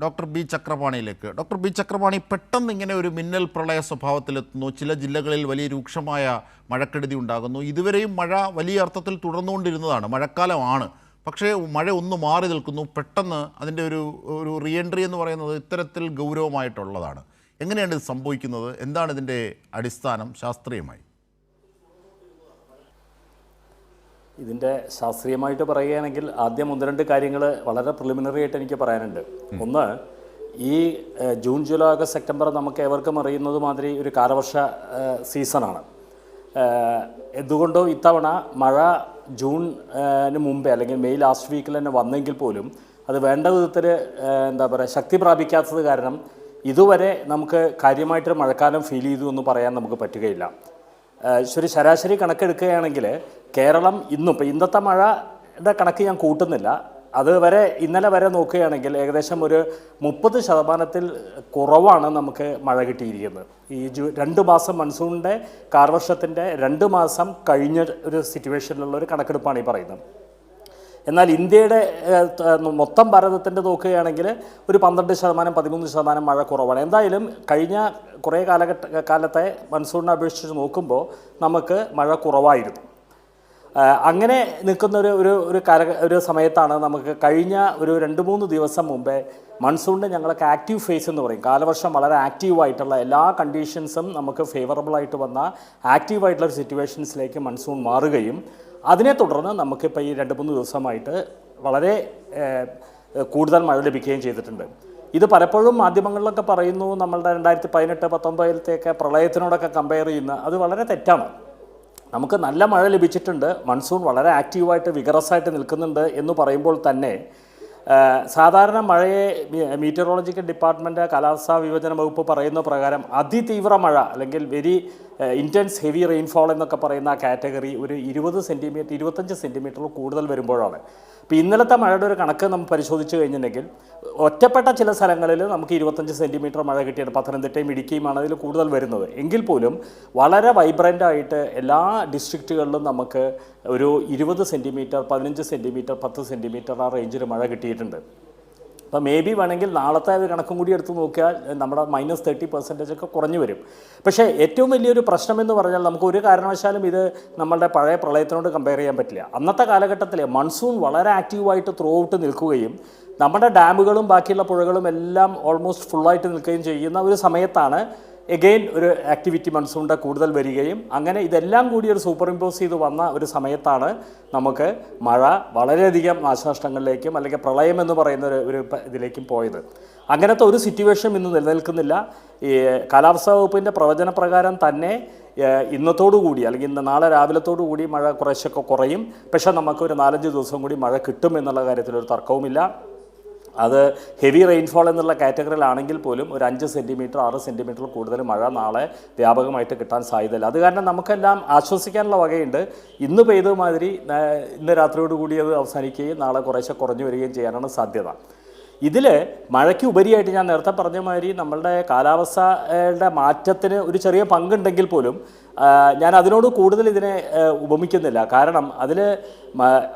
Doctor B ചക്രപാണിയിലേക്ക്. Doctor B Chakrapani, പെട്ടെന്ന് ഇങ്ങനെ ഒരു മിന്നൽ പ്രളയ സ്വഭാവത്തിലെത്തുന്നു. ചില ജില്ലകളിൽ വലിയ രൂക്ഷമായ മഴക്കെടുതി ഉണ്ടാകുന്നു. ഇതുവരെയും മഴ വലിയ അർത്ഥത്തിൽ തുടർന്നുകൊണ്ടിരുന്നതാണ്, മഴക്കാലമാണ്. പക്ഷേ മഴ ഒന്ന് മാറി നിൽക്കുന്നു. പെട്ടെന്ന് അതിൻ്റെ ഒരു ഒരു റീ എൻട്രി എന്ന് പറയുന്നത് ഇത്തരത്തിൽ ഗൗരവമായിട്ടുള്ളതാണ്. എങ്ങനെയാണ് ഇത് സംഭവിക്കുന്നത്? എന്താണ് ഇതിൻ്റെ അടിസ്ഥാനം ശാസ്ത്രീയമായി? ഇതിൻ്റെ ശാസ്ത്രീയമായിട്ട് പറയുകയാണെങ്കിൽ ആദ്യം ഒന്ന് രണ്ട് കാര്യങ്ങൾ വളരെ പ്രിലിമിനറി ആയിട്ട് എനിക്ക് പറയാനുണ്ട്. ഒന്ന്, ഈ ജൂൺ, ജൂലൈ, ഓഗസ്റ്റ്, സെപ്റ്റംബർ നമുക്ക് ഏവർക്കും അറിയുന്നത് മാതിരി ഒരു കാലവർഷ സീസണാണ്. എന്തുകൊണ്ടോ ഇത്തവണ മഴ ജൂണിന് മുമ്പേ അല്ലെങ്കിൽ മെയ് ലാസ്റ്റ് വീക്കിൽ തന്നെ വന്നെങ്കിൽ പോലും അത് വേണ്ട വിധത്തിൽ എന്താ പറയുക ശക്തി പ്രാപിക്കാത്തത് കാരണം ഇതുവരെ നമുക്ക് കാര്യമായിട്ടൊരു മഴക്കാലം ഫീൽ ചെയ്തു എന്ന് പറയാൻ നമുക്ക് പറ്റുകയില്ല. ഒരു ശരാശരി കണക്കെടുക്കുകയാണെങ്കിൽ കേരളം ഇപ്പോൾ ഇന്നത്തെ മഴയുടെ കണക്ക് ഞാൻ കൂട്ടുന്നില്ല, അത് വരെ ഇന്നലെ വരെ നോക്കുകയാണെങ്കിൽ ഏകദേശം ഒരു 30% കുറവാണ് നമുക്ക് മഴ കിട്ടിയിരിക്കുന്നത്. ഈ 2 മാസം മൺസൂണിൻ്റെ കാലവർഷത്തിൻ്റെ 2 മാസം കഴിഞ്ഞ ഒരു സിറ്റുവേഷനിലുള്ള ഒരു കണക്കെടുപ്പാണ് ഈ പറയുന്നത്. എന്നാൽ ഇന്ത്യയുടെ മൊത്തം ഭാരതത്തിൻ്റെ നോക്കുകയാണെങ്കിൽ ഒരു 12%, 13% മഴ കുറവാണ്. എന്തായാലും കഴിഞ്ഞ കുറേ കാലത്തെ മൺസൂണിനെ അപേക്ഷിച്ച് നോക്കുമ്പോൾ നമുക്ക് മഴ കുറവായിരുന്നു. അങ്ങനെ നിൽക്കുന്ന ഒരു സമയത്താണ് നമുക്ക് കഴിഞ്ഞ ഒരു 2-3 ദിവസം മുമ്പേ മൺസൂണിൻ്റെ ഞങ്ങളൊക്കെ ആക്റ്റീവ് ഫേസ് എന്ന് പറയും. കാലവർഷം വളരെ ആക്റ്റീവായിട്ടുള്ള എല്ലാ കണ്ടീഷൻസും നമുക്ക് ഫേവറബിളായിട്ട് വന്ന ആക്റ്റീവായിട്ടുള്ള ഒരു സിറ്റുവേഷൻസിലേക്ക് മൺസൂൺ മാറുകയും അതിനെ തുടർന്ന് നമുക്കിപ്പോൾ ഈ 2-3 ദിവസമായിട്ട് വളരെ കൂടുതൽ മഴ ലഭിക്കുകയും ചെയ്തിട്ടുണ്ട്. ഇത് പലപ്പോഴും മാധ്യമങ്ങളിലൊക്കെ പറയുന്നു നമ്മളുടെ 2018-19 പ്രളയത്തിനോടൊക്കെ കമ്പയർ ചെയ്യുന്ന അത് വളരെ തെറ്റാണ്. നമുക്ക് നല്ല മഴ ലഭിച്ചിട്ടുണ്ട്, മൺസൂൺ വളരെ ആക്റ്റീവായിട്ട് വിഗറസായിട്ട് നിൽക്കുന്നുണ്ട് എന്ന് പറയുമ്പോൾ തന്നെ സാധാരണ മഴയെ മീറ്ററോളജിക്കൽ ഡിപ്പാർട്ട്മെൻറ്റ് കാലാവസ്ഥാ വിഭജന വകുപ്പ് പറയുന്ന പ്രകാരം അതിതീവ്ര മഴ അല്ലെങ്കിൽ വെരി ഇൻറ്റൻസ് ഹെവി റെയിൻഫോൾ എന്നൊക്കെ പറയുന്ന ആ കാറ്റഗറി ഒരു 20 സെൻറ്റിമീറ്റർ 25 സെൻറ്റിമീറ്ററിൽ കൂടുതൽ വരുമ്പോഴാണ്. ഇപ്പോൾ ഇന്നലത്തെ മഴയുടെ ഒരു കണക്ക് നമ്മൾ പരിശോധിച്ച് കഴിഞ്ഞിട്ടുണ്ടെങ്കിൽ ഒറ്റപ്പെട്ട ചില സ്ഥലങ്ങളിൽ നമുക്ക് 25 സെൻറ്റിമീറ്റർ മഴ കിട്ടിയത് പത്തനംതിട്ടയും ഇടുക്കിയുമാണ് അതിൽ കൂടുതൽ വരുന്നത്. എങ്കിൽ പോലും വളരെ വൈബ്രൻ്റായിട്ട് എല്ലാ ഡിസ്ട്രിക്റ്റുകളിലും നമുക്ക് ഒരു 20 സെൻറ്റിമീറ്റർ 15 സെൻറ്റിമീറ്റർ 10 സെൻറ്റിമീറ്റർ ആ റേഞ്ചിൽ മഴ കിട്ടിയിട്ടുണ്ട്. അപ്പോൾ മേ ബി വേണമെങ്കിൽ നാളത്തെ ഒരു കണക്കും കൂടി എടുത്ത് നോക്കിയാൽ നമ്മുടെ -30% ഒക്കെ കുറഞ്ഞു വരും. പക്ഷേ ഏറ്റവും വലിയൊരു പ്രശ്നമെന്ന് പറഞ്ഞാൽ നമുക്ക് ഒരു കാരണവശാലും ഇത് നമ്മളുടെ പഴയ പ്രളയത്തിനോട് കമ്പയർ ചെയ്യാൻ പറ്റില്ല. അന്നത്തെ കാലഘട്ടത്തിൽ മൺസൂൺ വളരെ ആക്റ്റീവായിട്ട് ത്രൂ ഔട്ട് നിൽക്കുകയും നമ്മുടെ ഡാമുകളും ബാക്കിയുള്ള പുഴകളും എല്ലാം ഓൾമോസ്റ്റ് ഫുള്ളായിട്ട് നിൽക്കുകയും ചെയ്യുന്ന ഒരു സമയത്താണ് എഗെയിൻ ഒരു ആക്ടിവിറ്റി മൺസൂണിൻ്റെ കൂടുതൽ വരികയും അങ്ങനെ ഇതെല്ലാം കൂടി ഒരു സൂപ്പർ ഇമ്പോസ് ചെയ്ത് വന്ന ഒരു സമയത്താണ് നമുക്ക് മഴ വളരെയധികം നാശനഷ്ടങ്ങളിലേക്കും അല്ലെങ്കിൽ പ്രളയം എന്ന് പറയുന്ന ഒരു ഇതിലേക്കും പോയത്. അങ്ങനത്തെ ഒരു സിറ്റുവേഷൻ ഇന്ന് നിലനിൽക്കുന്നില്ല. ഈ കാലാവസ്ഥാ വകുപ്പിൻ്റെ പ്രവചനപ്രകാരം തന്നെ ഇന്നത്തോടു കൂടി അല്ലെങ്കിൽ നാളെ രാവിലത്തോടു കൂടി മഴ കുറേശ്ശൊക്കെ കുറയും. പക്ഷേ നമുക്കൊരു 4-5 ദിവസം കൂടി മഴ കിട്ടും എന്നുള്ള കാര്യത്തിലൊരു തർക്കവുമില്ല. അത് ഹെവി റെയിൻഫോൾ എന്നുള്ള കാറ്റഗറിയിലാണെങ്കിൽ പോലും ഒരു 5 സെൻറ്റിമീറ്റർ 6 സെൻറ്റിമീറ്റർ കൂടുതൽ മഴ നാളെ വ്യാപകമായിട്ട് കിട്ടാൻ സാധ്യതയില്ല. അത് കാരണം നമുക്കെല്ലാം ആശ്വസിക്കാനുള്ള വകയുണ്ട്. ഇന്ന് പെയ്ത മാതിരി ഇന്ന് രാത്രിയോടുകൂടി അത് അവസാനിക്കുകയും നാളെ കുറേശ്ശെ കുറഞ്ഞു വരികയും ചെയ്യാനാണ് സാധ്യത. ഇതിൽ മഴയ്ക്ക് ഉപരിയായിട്ട് ഞാൻ നേരത്തെ പറഞ്ഞ മാതിരി നമ്മളുടെ കാലാവസ്ഥയുടെ മാറ്റത്തിന് ഒരു ചെറിയ പങ്കുണ്ടെങ്കിൽ പോലും ഞാൻ അതിനോട് കൂടുതൽ ഇതിനെ ഉപമിക്കുന്നില്ല. കാരണം അതിൽ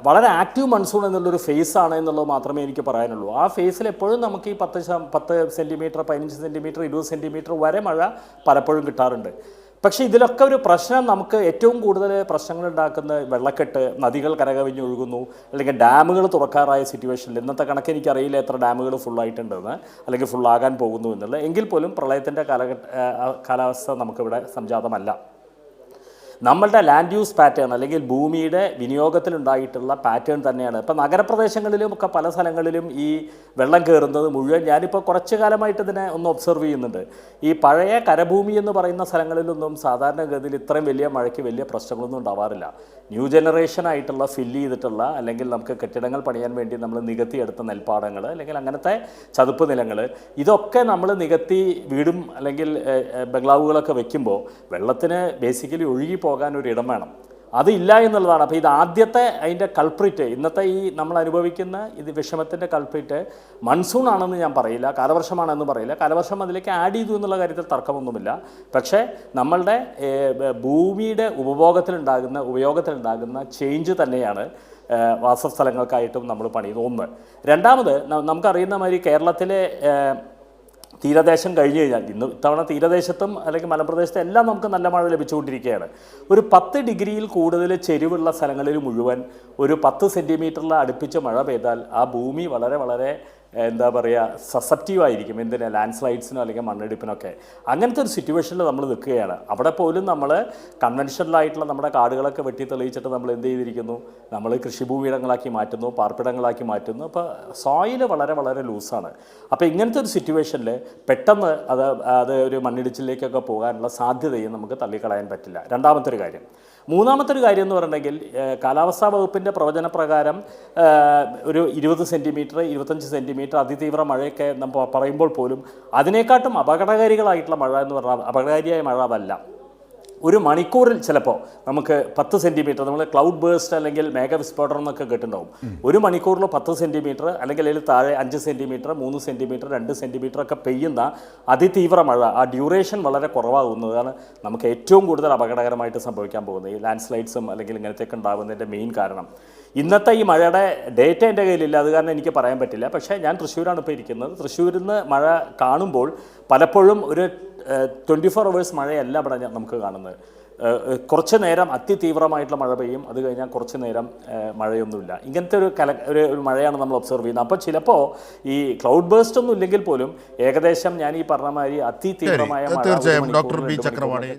വളരെ ആക്റ്റീവ് മൺസൂൺ എന്നുള്ളൊരു ഫേസാണ് എന്നുള്ളത് മാത്രമേ എനിക്ക് പറയാനുള്ളൂ. ആ ഫേസിൽ എപ്പോഴും നമുക്ക് ഈ 10 സെൻറ്റിമീറ്റർ 15 സെൻറ്റിമീറ്റർ 20 സെൻറ്റിമീറ്റർ വരെ മഴ പലപ്പോഴും കിട്ടാറുണ്ട്. പക്ഷേ ഇതിലൊക്കെ ഒരു പ്രശ്നം നമുക്ക് ഏറ്റവും കൂടുതൽ പ്രശ്നങ്ങൾ ഉണ്ടാക്കുന്ന വെള്ളക്കെട്ട്, നദികൾ കരകവിഞ്ഞൊഴുകുന്നു അല്ലെങ്കിൽ ഡാമുകൾ തുറക്കാറായ സിറ്റുവേഷനിൽ ഇന്നത്തെ കണക്ക് എനിക്കറിയില്ല എത്ര ഡാമുകൾ ഫുള്ളായിട്ടുണ്ടെന്ന് അല്ലെങ്കിൽ ഫുള്ളാകാൻ പോകുന്നു എന്നുള്ളത്. എങ്കിൽ പോലും പ്രളയത്തിൻ്റെ കാലാവസ്ഥ നമുക്കിവിടെ സംജാതമല്ല. നമ്മളുടെ ലാൻഡ് യൂസ് പാറ്റേൺ അല്ലെങ്കിൽ ഭൂമിയുടെ വിനിയോഗത്തിലുണ്ടായിട്ടുള്ള പാറ്റേൺ തന്നെയാണ്. ഇപ്പോൾ നഗരപ്രദേശങ്ങളിലും ഒക്കെ പല സ്ഥലങ്ങളിലും ഈ വെള്ളം കയറുന്നത് മുഴുവൻ ഞാനിപ്പോൾ കുറച്ച് കാലമായിട്ട് ഇതിനെ ഒന്ന് ഒബ്സർവ് ചെയ്യുന്നുണ്ട്. ഈ പഴയ കരഭൂമി എന്ന് പറയുന്ന സ്ഥലങ്ങളിലൊന്നും സാധാരണഗതിയിൽ ഇത്രയും വലിയ മഴയ്ക്ക് വലിയ പ്രശ്നങ്ങളൊന്നും ഉണ്ടാവാറില്ല. ന്യൂ ജനറേഷനായിട്ടുള്ള ഫില്ല് ചെയ്തിട്ടുള്ള അല്ലെങ്കിൽ നമുക്ക് കെട്ടിടങ്ങൾ പണിയാൻ വേണ്ടി നമ്മൾ നികത്തിയെടുത്ത നെൽപ്പാടങ്ങൾ അല്ലെങ്കിൽ അങ്ങനത്തെ ചതുപ്പ് നിലങ്ങൾ ഇതൊക്കെ നമ്മൾ നികത്തി വീടും അല്ലെങ്കിൽ ബംഗ്ലാവുകളൊക്കെ വെക്കുമ്പോൾ വെള്ളത്തിന് ബേസിക്കലി ഒഴുകി പോകാൻ ഒരു ഇടം വേണം. അതില്ല എന്നുള്ളതാണ്. അപ്പോൾ ഇത് ആദ്യത്തെ അതിൻ്റെ കൾപ്രിറ്റ് ഇന്നത്തെ ഈ നമ്മൾ അനുഭവിക്കുന്ന ഇത് വിഷമത്തിൻ്റെ കൾപ്രിറ്റ് മൺസൂൺ ആണെന്ന് ഞാൻ പറയില്ല, കാലവർഷമാണെന്ന് പറയില്ല. കാലവർഷം അതിലേക്ക് ആഡ് ചെയ്തു എന്നുള്ള കാര്യത്തിൽ തർക്കമൊന്നുമില്ല. പക്ഷേ നമ്മളുടെ ഭൂമിയുടെ ഉപയോഗത്തിലുണ്ടാകുന്ന ചേഞ്ച് തന്നെയാണ് വാസസ്ഥലങ്ങൾക്കായിട്ടും നമ്മൾ പണിയുന്നു. ഒന്ന്. രണ്ടാമത് നമുക്കറിയുന്ന മാതിരി കേരളത്തിലെ തീരദേശം കഴിഞ്ഞു കഴിഞ്ഞാൽ ഇത്തവണ തീരദേശത്തും അല്ലെങ്കിൽ മലമ്പ്രദേശത്തും എല്ലാം നമുക്ക് നല്ല മഴ ലഭിച്ചുകൊണ്ടിരിക്കുകയാണ്. ഒരു 10 ഡിഗ്രിയിൽ കൂടുതൽ ചെരിവുള്ള സ്ഥലങ്ങളിൽ മുഴുവൻ ഒരു 10 സെൻറ്റിമീറ്ററിൽ അടുപ്പിച്ച് മഴ പെയ്താൽ ആ ഭൂമി വളരെ വളരെ എന്താ പറയുക സസെപ്റ്റീവ് ആയിരിക്കും. എന്തിനാ? ലാൻഡ് സ്ലൈഡ്സിനോ അല്ലെങ്കിൽ മണ്ണിടിപ്പിനൊക്കെ. അങ്ങനത്തെ ഒരു സിറ്റുവേഷനിൽ നമ്മൾ നിൽക്കുകയാണ്. അവിടെ പോലും നമ്മൾ കൺവെൻഷനലായിട്ടുള്ള നമ്മുടെ കാടുകളൊക്കെ വെട്ടി തെളിയിച്ചിട്ട് നമ്മൾ എന്ത് ചെയ്തിരിക്കുന്നു? നമ്മൾ കൃഷിഭൂമിയിടങ്ങളാക്കി മാറ്റുന്നു, പാർപ്പിടങ്ങളാക്കി മാറ്റുന്നു. അപ്പോൾ സോയിൽ വളരെ വളരെ ലൂസാണ്. അപ്പോൾ ഇങ്ങനത്തെ ഒരു സിറ്റുവേഷനിൽ പെട്ടെന്ന് അത് ഒരു മണ്ണിടിച്ചിലേക്കൊക്കെ പോകാനുള്ള സാധ്യതയും നമുക്ക് തള്ളിക്കളയാൻ പറ്റില്ല. രണ്ടാമത്തെ ഒരു കാര്യം. മൂന്നാമത്തെ ഒരു കാര്യം എന്ന് പറഞ്ഞിട്ടുണ്ടെങ്കിൽ കാലാവസ്ഥാ വകുപ്പിൻ്റെ പ്രവചനപ്രകാരം ഒരു 20 സെൻറ്റിമീറ്റർ 25 സെൻറ്റിമീറ്റർ അതിതീവ്ര മഴയൊക്കെ നമ്മൾ പറയുമ്പോൾ പോലും അതിനേക്കാട്ടും അപകടകാരികളായിട്ടുള്ള മഴ എന്ന് പറഞ്ഞാൽ അപകടകാരിയായ മഴ അതല്ല. ഒരു മണിക്കൂറിൽ ചിലപ്പോൾ നമുക്ക് 10 സെൻറ്റിമീറ്റർ, നമ്മൾ ക്ലൗഡ് ബേഴ്സ്റ്റ് അല്ലെങ്കിൽ മേഘവിസ്ഫോടനം എന്നൊക്കെ കേട്ടിട്ടുണ്ടാവും. ഒരു മണിക്കൂറിൽ 10 സെൻറ്റിമീറ്റർ അല്ലെങ്കിൽ അതിൽ താഴെ 5 സെൻറ്റിമീറ്റർ 3 സെൻറ്റിമീറ്റർ 2 സെൻറ്റിമീറ്റർ ഒക്കെ പെയ്യുന്ന അതിതീവ്ര മഴ, ആ ഡ്യൂറേഷൻ വളരെ കുറവാകുന്നതാണ് നമുക്ക് ഏറ്റവും കൂടുതൽ അപകടകരമായിട്ട് സംഭവിക്കാൻ പോകുന്നത്. ഈ ലാൻഡ് സ്ലൈഡ്സും അല്ലെങ്കിൽ ഇങ്ങനത്തെയൊക്കെ ഉണ്ടാകുന്നതിൻ്റെ മെയിൻ കാരണം. ഇന്നത്തെ ഈ മഴയുടെ ഡേറ്റ എൻ്റെ കയ്യിലില്ല, അത് കാരണം എനിക്ക് പറയാൻ പറ്റില്ല. പക്ഷേ ഞാൻ തൃശ്ശൂരാണ് ഇപ്പോൾ ഇരിക്കുന്നത്. തൃശ്ശൂരിൽ നിന്ന് മഴ കാണുമ്പോൾ പലപ്പോഴും ഒരു 24 hours മഴയല്ല ഇവിടെ നമുക്ക് കാണുന്നത്. കുറച്ച് നേരം അതിതീവ്രമായിട്ടുള്ള മഴ പെയ്യും, അത് കഴിഞ്ഞാൽ കുറച്ച് നേരം മഴയൊന്നുമില്ല. ഇങ്ങനത്തെ ഒരു മഴയാണ് നമ്മൾ ഒബ്സർവ് ചെയ്യുന്നത്. അപ്പോൾ ചിലപ്പോൾ ഈ ക്ലൗഡ് ബേസ്റ്റ് ഒന്നും ഇല്ലെങ്കിൽ പോലും ഏകദേശം ഞാൻ ഈ പറഞ്ഞ മാതിരി അതിതീവ്രമായ മഴ തീർച്ചയായും ഡോക്ടർ ബി ചക്രവാണി